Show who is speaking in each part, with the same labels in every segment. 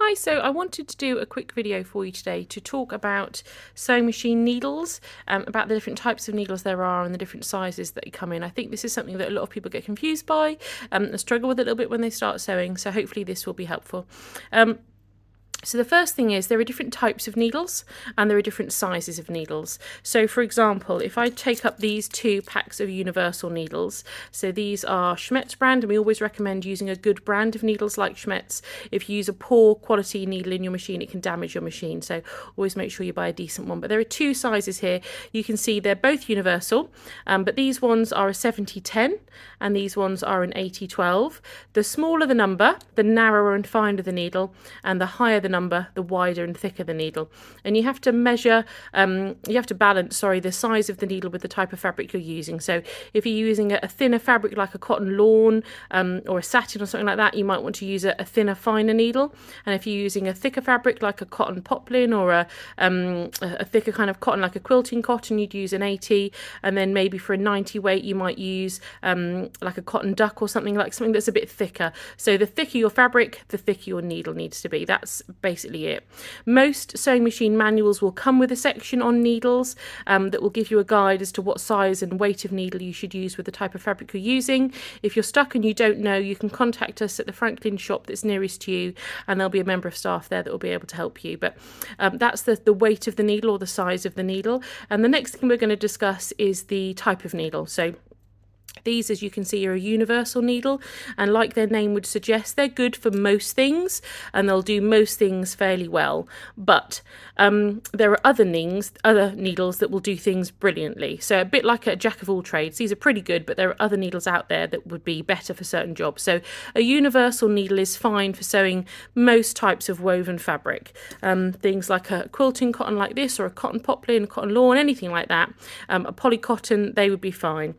Speaker 1: Hi, so I wanted to do a quick video for you today to talk about sewing machine needles, about the different types of needles there are and the different sizes that come in. I think this is something that a lot of people get confused by and struggle with a little bit when they start sewing, so hopefully this will be helpful. So the first thing is there are different types of needles and there are different sizes of needles. So for example, if I take up these two packs of universal needles, so these are Schmetz brand, and we always recommend using a good brand of needles like Schmetz. If you use a poor quality needle in your machine, it can damage your machine, so always make sure you buy a decent one. But there are two sizes here. You can see they're both universal, but these ones are a 70-10 and these ones are an 80-12. The smaller the number, the narrower and finer the needle, and the higher the number, the wider and thicker the needle. And you have to measure, you have to balance, the size of the needle with the type of fabric you're using. So if you're using a thinner fabric like a cotton lawn or a satin or something like that, you might want to use a thinner, finer needle. And if you're using a thicker fabric like a cotton poplin or a thicker kind of cotton like a quilting cotton, you'd use an 80. And then maybe for a 90 weight, you might use like a cotton duck or something that's a bit thicker. So the thicker your fabric, the thicker your needle needs to be. That's basically it. Most sewing machine manuals will come with a section on needles that will give you a guide as to what size and weight of needle you should use with the type of fabric you're using. If you're stuck and you don't know, you can contact us at the Franklin shop that's nearest to you, and there'll be a member of staff there that will be able to help you. But that's the weight of the needle or the size of the needle. And the next thing we're going to discuss is the type of needle. So these, as you can see, are a universal needle, and like their name would suggest, they're good for most things and they'll do most things fairly well. But there are other needles that will do things brilliantly. So a bit like a jack of all trades. These are pretty good, but there are other needles out there that would be better for certain jobs. So a universal needle is fine for sewing most types of woven fabric. Things like a quilting cotton like this, or a cotton poplin, cotton lawn, anything like that. A polycotton, they would be fine.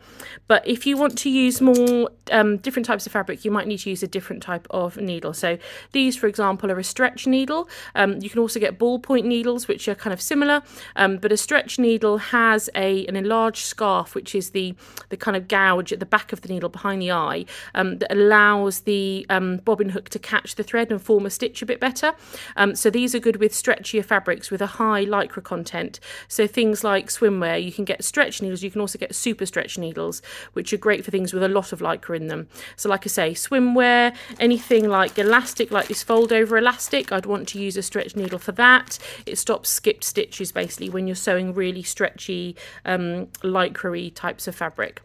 Speaker 1: But if you want to use more different types of fabric, you might need to use a different type of needle. So these, for example, are a stretch needle. You can also get ballpoint needles, which are kind of similar, but a stretch needle has an enlarged scarf, which is the kind of gouge at the back of the needle behind the eye, that allows the bobbin hook to catch the thread and form a stitch a bit better. So these are good with stretchier fabrics with a high lycra content. So things like swimwear, you can get stretch needles. You can also get super stretch needles, which are great for things with a lot of lycra in them. So like I say, swimwear, anything like elastic, like this fold over elastic, I'd want to use a stretch needle for that. It stops skipped stitches basically when you're sewing really stretchy, lycra-y types of fabric.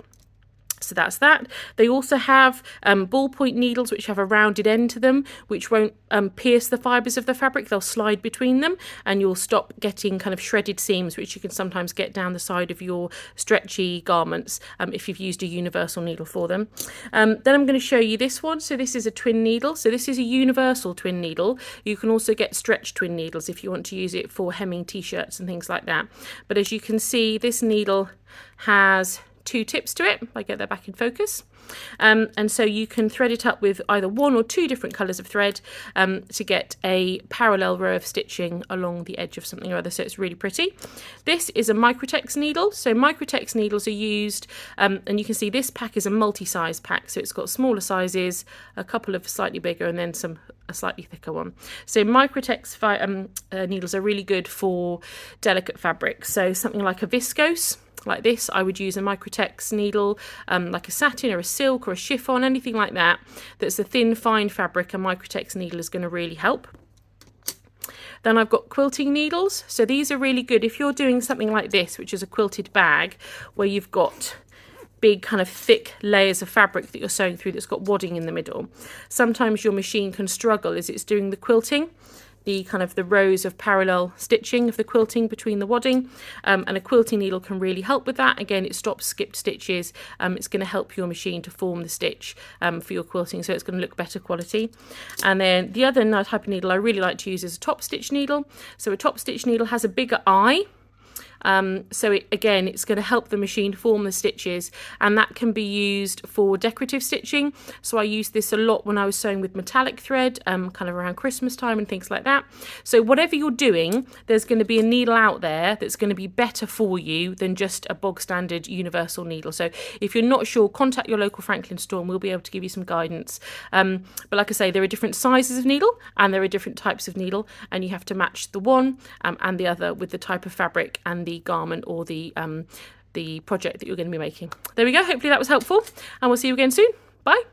Speaker 1: So that's that. They also have ballpoint needles which have a rounded end to them, which won't pierce the fibres of the fabric. They'll slide between them and you'll stop getting kind of shredded seams, which you can sometimes get down the side of your stretchy garments if you've used a universal needle for them. Then I'm going to show you this one. So this is a twin needle. So this is a universal twin needle. You can also get stretch twin needles if you want to use it for hemming t-shirts and things like that. But as you can see, this needle has two tips to it. If I get that back in focus. And so you can thread it up with either one or two different colours of thread to get a parallel row of stitching along the edge of something or other, so it's really pretty. This is a Microtex needle. So Microtex needles are used, and you can see this pack is a multi-size pack, so it's got smaller sizes, a couple of slightly bigger, and then a slightly thicker one. So Microtex needles are really good for delicate fabrics. So something like a viscose, like this, I would use a Microtex needle, like a satin or a silk or a chiffon, anything like that, that's a thin, fine fabric. A Microtex needle is going to really help. Then I've got quilting needles. So these are really good if you're doing something like this, which is a quilted bag, where you've got big kind of thick layers of fabric that you're sewing through that's got wadding in the middle. Sometimes your machine can struggle as it's doing the quilting, the rows of parallel stitching of the quilting between the wadding, and a quilting needle can really help with that. Again, it stops skipped stitches. It's going to help your machine to form the stitch for your quilting, so it's going to look better quality. And then the other type of needle I really like to use is a top stitch needle. So a top stitch needle has a bigger eye, So again, it's going to help the machine form the stitches, and that can be used for decorative stitching. So I used this a lot when I was sewing with metallic thread, kind of around Christmas time and things like that. So whatever you're doing, there's going to be a needle out there that's going to be better for you than just a bog standard universal needle. So if you're not sure, contact your local Franklin store and we'll be able to give you some guidance. But like I say, there are different sizes of needle and there are different types of needle, and you have to match the one and the other with the type of fabric and the garment or the project that you're going to be making. There we go. Hopefully that was helpful, and we'll see you again soon. Bye.